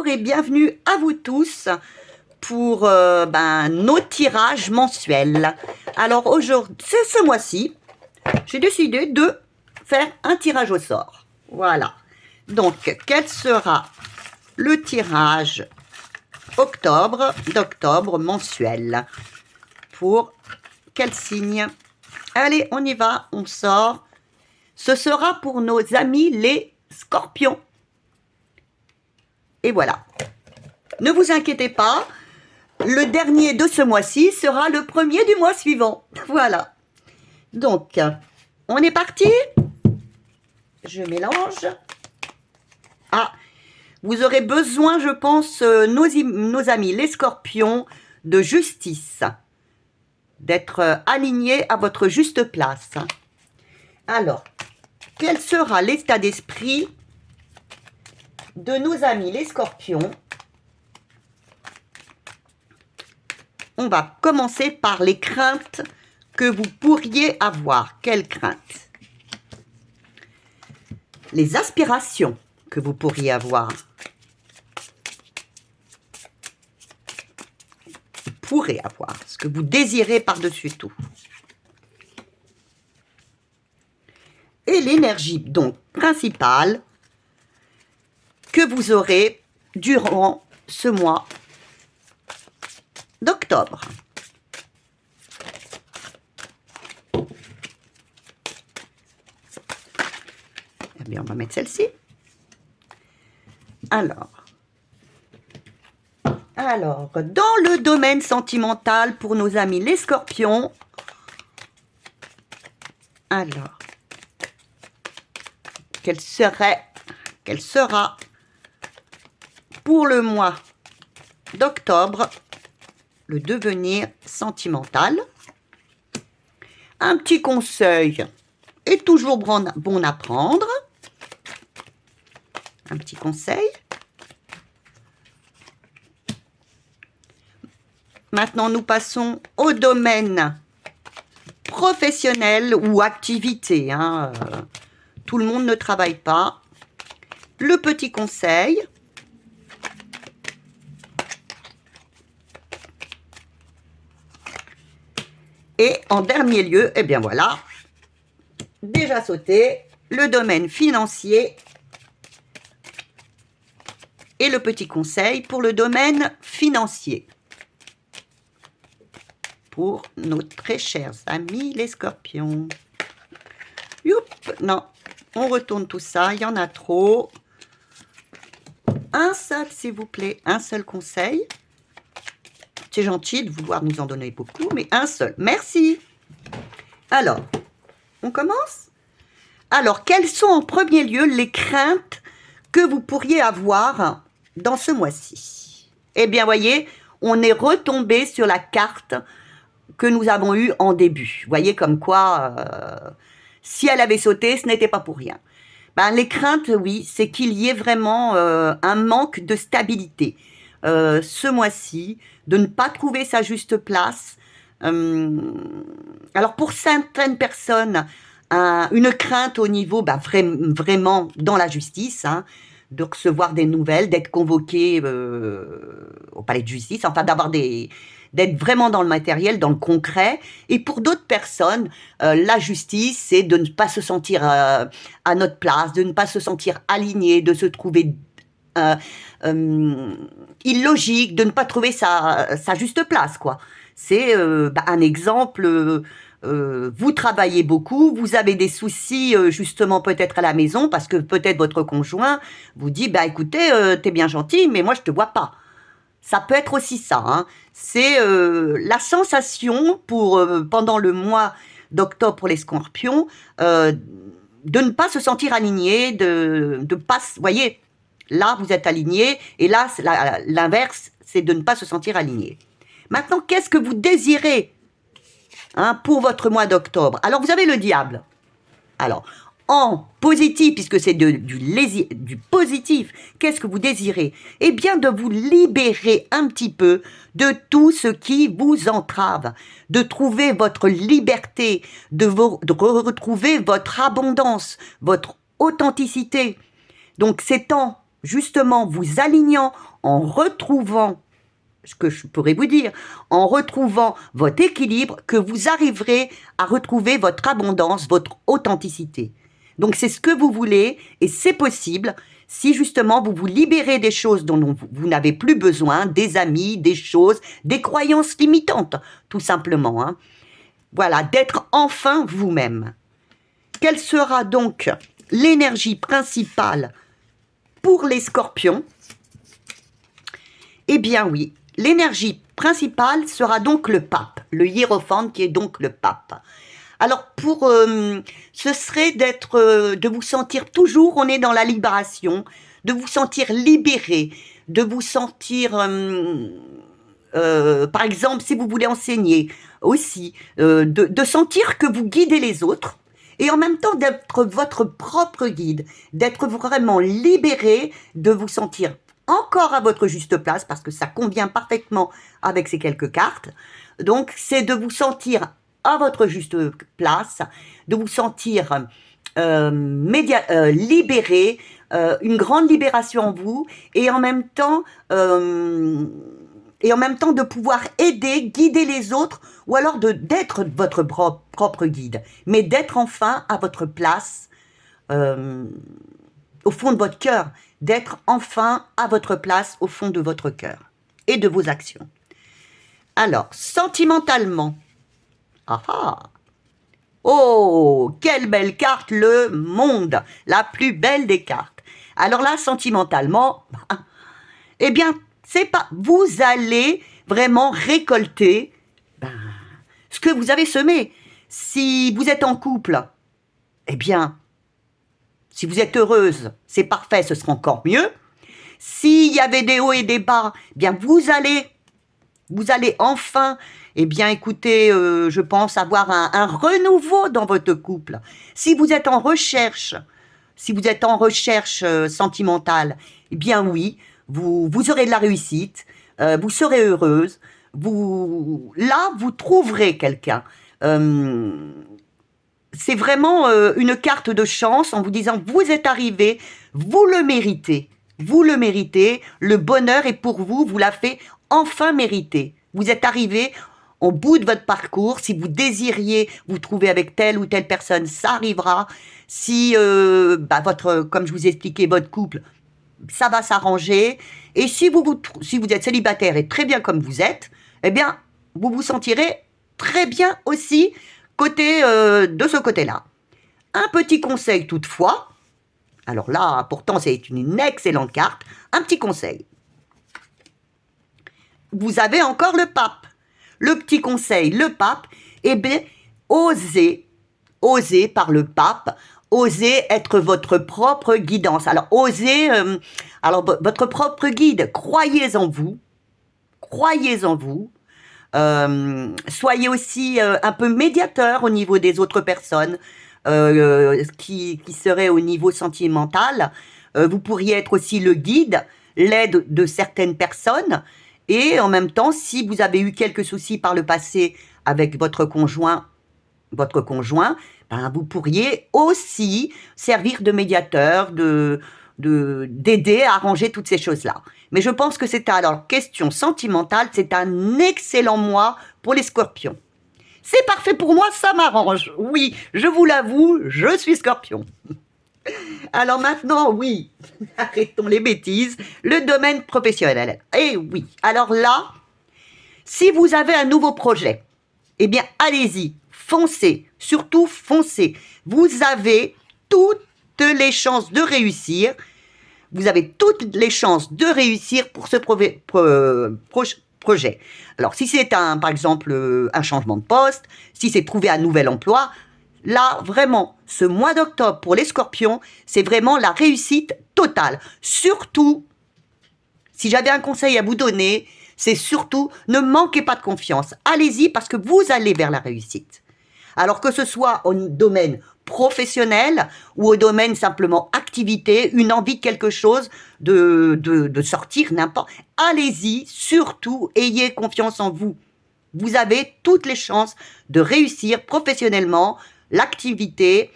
bonjour et bienvenue à vous tous pour nos tirages mensuels. Alors aujourd'hui, ce mois-ci, j'ai décidé de faire un tirage au sort. Voilà. Donc, quel sera le tirage d'octobre mensuel? Pour quel signe? Allez, on y va, on sort. Ce sera pour nos amis les scorpions. Et voilà. Ne vous inquiétez pas, le dernier de ce mois-ci sera le premier du mois suivant. Voilà. Donc, on est parti. Je mélange. Ah, vous aurez besoin, je pense, nos amis les scorpions, de justice. D'être alignés à votre juste place. Alors, quel sera l'état d'esprit de nos amis les scorpions? On va commencer par les craintes que vous pourriez avoir. Quelles craintes? Les aspirations que vous pourriez avoir. Vous pourrez avoir ce que vous désirez par-dessus tout. Et l'énergie donc principale que vous aurez durant ce mois d'octobre. Eh bien, on va mettre celle-ci. Alors, dans le domaine sentimental pour nos amis les scorpions, alors, quel sera pour le mois d'octobre le devenir sentimental? Un petit conseil est toujours bon à prendre. Un petit conseil. Maintenant, nous passons au domaine professionnel ou activité. Tout le monde ne travaille pas. Le petit conseil. Et en dernier lieu, eh bien voilà, déjà sauté, le domaine financier et le petit conseil pour le domaine financier. Pour nos très chers amis les scorpions. Youp, non, on retourne tout ça, il y en a trop. Un seul, s'il vous plaît, un seul conseil. C'est gentil de vouloir nous en donner beaucoup, mais un seul. Merci. Alors, on commence? Alors, quelles sont en premier lieu les craintes que vous pourriez avoir dans ce mois-ci? Eh bien, voyez, on est retombé sur la carte que nous avons eue en début. Vous voyez comme quoi, si elle avait sauté, ce n'était pas pour rien. Les craintes, oui, c'est qu'il y ait vraiment un manque de stabilité. Ce mois-ci, de ne pas trouver sa juste place. Alors pour certaines personnes, une crainte au niveau vraiment dans la justice, de recevoir des nouvelles, d'être convoqué au palais de justice, enfin d'être vraiment dans le matériel, dans le concret. Et pour d'autres personnes, la justice, c'est de ne pas se sentir à notre place, de ne pas se sentir aligné, de se trouver illogique, de ne pas trouver sa juste place, quoi. C'est un exemple, vous travaillez beaucoup, vous avez des soucis justement peut-être à la maison, parce que peut-être votre conjoint vous dit, écoutez, t'es bien gentil, mais moi je te vois pas. Ça peut être aussi ça, c'est la sensation pendant le mois d'octobre pour les scorpions, de ne pas se sentir aligné, de pas, voyez, là, vous êtes aligné, et là, l'inverse, c'est de ne pas se sentir aligné. Maintenant, qu'est-ce que vous désirez pour votre mois d'octobre? Alors, vous avez le diable. Alors, en positif, puisque c'est du positif, qu'est-ce que vous désirez? Eh bien, de vous libérer un petit peu de tout ce qui vous entrave, de trouver votre liberté, de retrouver votre abondance, votre authenticité. Donc, c'est temps justement vous alignant, en retrouvant, ce que je pourrais vous dire, en retrouvant votre équilibre, que vous arriverez à retrouver votre abondance, votre authenticité. Donc c'est ce que vous voulez et c'est possible si justement vous vous libérez des choses dont vous n'avez plus besoin, des amis, des choses, des croyances limitantes, tout simplement. Hein. Voilà, d'être enfin vous-même. Quelle sera donc l'énergie principale pour les scorpions? Eh bien oui, l'énergie principale sera donc le pape, le hiérophante qui est donc le pape. Alors ce serait de vous sentir toujours, on est dans la libération, de vous sentir libéré, de vous sentir, par exemple, si vous voulez enseigner aussi, de sentir que vous guidez les autres et en même temps d'être votre propre guide, d'être vraiment libéré, de vous sentir encore à votre juste place parce que ça convient parfaitement avec ces quelques cartes. Donc, c'est de vous sentir à votre juste place, de vous sentir libéré, une grande libération en vous, et en même temps de pouvoir aider, guider les autres, ou alors d'être votre propre guide, mais d'être enfin à votre place, au fond de votre cœur, d'être enfin à votre place au fond de votre cœur et de vos actions. Alors, sentimentalement, ah ah, oh, quelle belle carte, le monde, la plus belle des cartes. Alors là, sentimentalement, eh bien, c'est pas, vous allez vraiment récolter ce que vous avez semé. Si vous êtes en couple, eh bien, si vous êtes heureuse, c'est parfait, ce sera encore mieux. S'il y avait des hauts et des bas, eh bien vous allez enfin, eh bien écoutez, je pense avoir un renouveau dans votre couple. Si vous êtes en recherche, sentimentale, eh bien oui, vous aurez de la réussite, vous serez heureuse, vous trouverez quelqu'un. C'est vraiment une carte de chance en vous disant vous êtes arrivé, vous le méritez, le bonheur est pour vous, vous l'avez enfin mérité. Vous êtes arrivé au bout de votre parcours, si vous désiriez vous trouver avec telle ou telle personne, ça arrivera. Si, comme je vous ai expliqué, votre couple, ça va s'arranger. Et si vous êtes célibataire et très bien comme vous êtes, eh bien, vous vous sentirez très bien aussi de ce côté-là. Un petit conseil toutefois, alors là, pourtant c'est une excellente carte, un petit conseil. Vous avez encore le pape. Le petit conseil, le pape, eh bien, osez par le pape, osez être votre propre guidance. Alors, votre propre guide, croyez en vous, soyez aussi un peu médiateur au niveau des autres personnes qui seraient au niveau sentimental. Vous pourriez être aussi le guide, l'aide de certaines personnes. Et en même temps, si vous avez eu quelques soucis par le passé avec votre conjoint, vous pourriez aussi servir de médiateur, d'aider à arranger toutes ces choses-là. Mais je pense que alors, question sentimentale, c'est un excellent mois pour les scorpions. C'est parfait pour moi, ça m'arrange. Oui, je vous l'avoue, je suis scorpion. Alors maintenant, oui, arrêtons les bêtises, le domaine professionnel. Eh oui, alors là, si vous avez un nouveau projet, eh bien, allez-y, foncez, surtout foncez. Vous avez toutes les chances de réussir. Vous avez toutes les chances de réussir pour ce projet. Alors, si c'est par exemple, un changement de poste, si c'est trouver un nouvel emploi, là, vraiment, ce mois d'octobre pour les scorpions, c'est vraiment la réussite totale. Surtout, si j'avais un conseil à vous donner, c'est surtout, ne manquez pas de confiance. Allez-y parce que vous allez vers la réussite. Alors que ce soit au domaine professionnel ou au domaine simplement activité, une envie de quelque chose, de sortir n'importe. Allez-y, surtout, ayez confiance en vous. Vous avez toutes les chances de réussir professionnellement l'activité,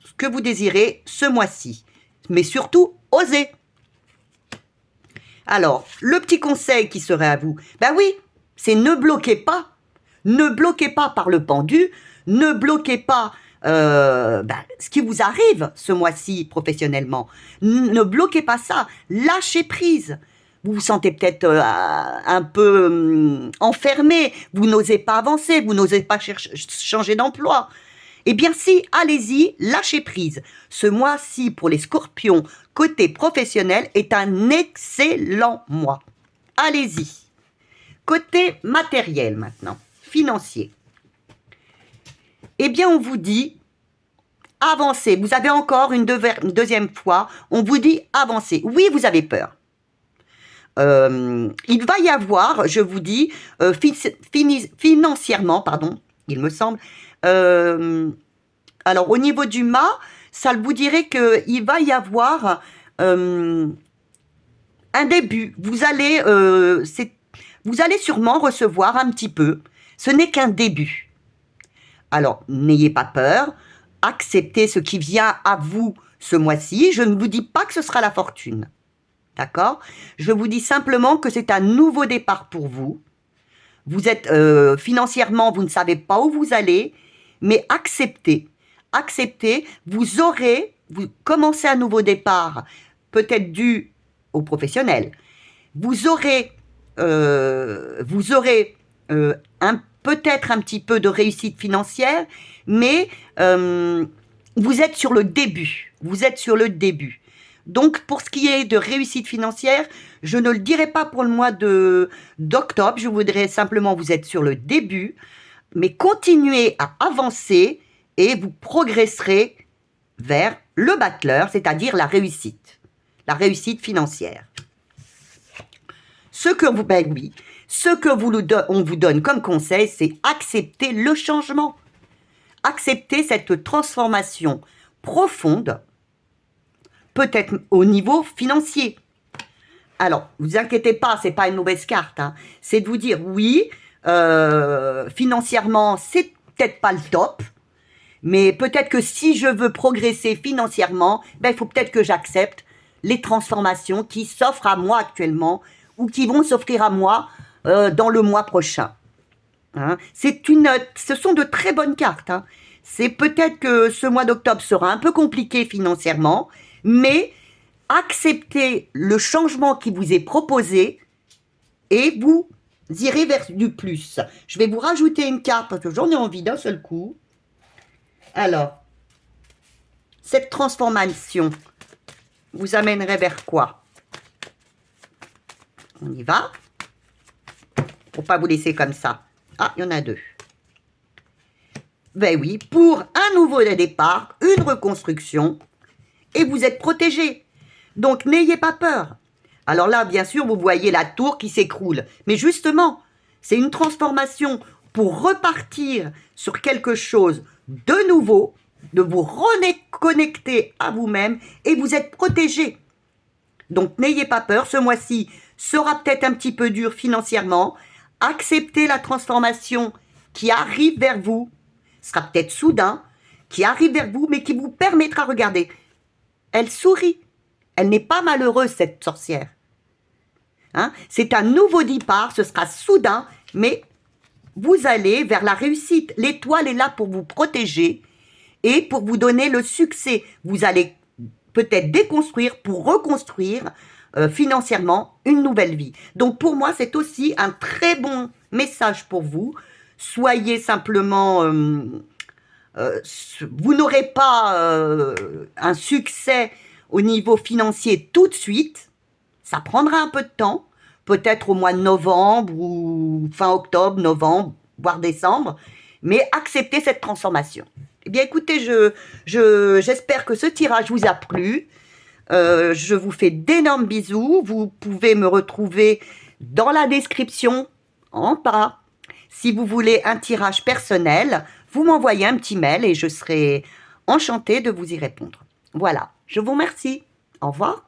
ce que vous désirez ce mois-ci. Mais surtout, osez. Alors, le petit conseil qui serait à vous, ben oui, c'est ne bloquez pas. Ne bloquez pas par le pendu, ne bloquez pas ce qui vous arrive ce mois-ci professionnellement. Ne bloquez pas ça, lâchez prise. Vous vous sentez peut-être un peu enfermé, vous n'osez pas avancer, vous n'osez pas changer d'emploi. Eh bien si, allez-y, lâchez prise. Ce mois-ci pour les scorpions côté professionnel est un excellent mois. Allez-y. Côté matériel maintenant, financier. Eh bien on vous dit, avancez. Vous avez encore une deuxième fois, on vous dit avancez. Oui, vous avez peur. Il va y avoir, je vous dis, financièrement, pardon, il me semble. Alors, au niveau du mât, ça vous dirait qu'il va y avoir un début. Vous allez sûrement recevoir un petit peu. Ce n'est qu'un début. Alors, n'ayez pas peur. Acceptez ce qui vient à vous ce mois-ci. Je ne vous dis pas que ce sera la fortune. D'accord? Je vous dis simplement que c'est un nouveau départ pour vous. Vous êtes financièrement, vous ne savez pas où vous allez, mais acceptez. Acceptez, vous commencez un nouveau départ, peut-être dû aux professionnels. Vous aurez peut-être un petit peu de réussite financière, mais vous êtes sur le début. Vous êtes sur le début. Donc, pour ce qui est de réussite financière, je ne le dirai pas pour le mois d'octobre. Je voudrais simplement vous êtes sur le début, mais continuez à avancer et vous progresserez vers le battleur, c'est-à-dire la réussite financière. Ce que on vous donne comme conseil, c'est accepter le changement, accepter cette transformation profonde. Peut-être au niveau financier. Alors, vous inquiétez pas, c'est pas une mauvaise carte. Hein. C'est de vous dire, oui, financièrement, c'est peut-être pas le top, mais peut-être que si je veux progresser financièrement, il faut peut-être que j'accepte les transformations qui s'offrent à moi actuellement ou qui vont s'offrir à moi dans le mois prochain. Hein. Ce sont de très bonnes cartes. Hein. C'est peut-être que ce mois d'octobre sera un peu compliqué financièrement, mais acceptez le changement qui vous est proposé et vous irez vers du plus. Je vais vous rajouter une carte parce que j'en ai envie d'un seul coup. Alors, cette transformation vous amènerait vers quoi? On y va. Pour pas vous laisser comme ça. Ah, il y en a deux. Ben oui, pour un nouveau départ, une reconstruction, et vous êtes protégé. Donc, n'ayez pas peur. Alors là, bien sûr, vous voyez la tour qui s'écroule. Mais justement, c'est une transformation pour repartir sur quelque chose de nouveau, de vous reconnecter à vous-même et vous êtes protégé. Donc, n'ayez pas peur. Ce mois-ci sera peut-être un petit peu dur financièrement. Acceptez la transformation qui arrive vers vous. Ce sera peut-être soudain, qui arrive vers vous, mais qui vous permettra, regardez, elle sourit. Elle n'est pas malheureuse, cette sorcière. Hein? C'est un nouveau départ, ce sera soudain, mais vous allez vers la réussite. L'étoile est là pour vous protéger et pour vous donner le succès. Vous allez peut-être déconstruire pour reconstruire financièrement une nouvelle vie. Donc pour moi, c'est aussi un très bon message pour vous. Soyez simplement... vous n'aurez pas un succès au niveau financier tout de suite. Ça prendra un peu de temps, peut-être au mois de novembre ou fin octobre, novembre, voire décembre, mais acceptez cette transformation. Eh bien, écoutez, j'espère que ce tirage vous a plu. Je vous fais d'énormes bisous. Vous pouvez me retrouver dans la description, en bas. Si vous voulez un tirage personnel, vous m'envoyez un petit mail et je serai enchantée de vous y répondre. Voilà, je vous remercie. Au revoir.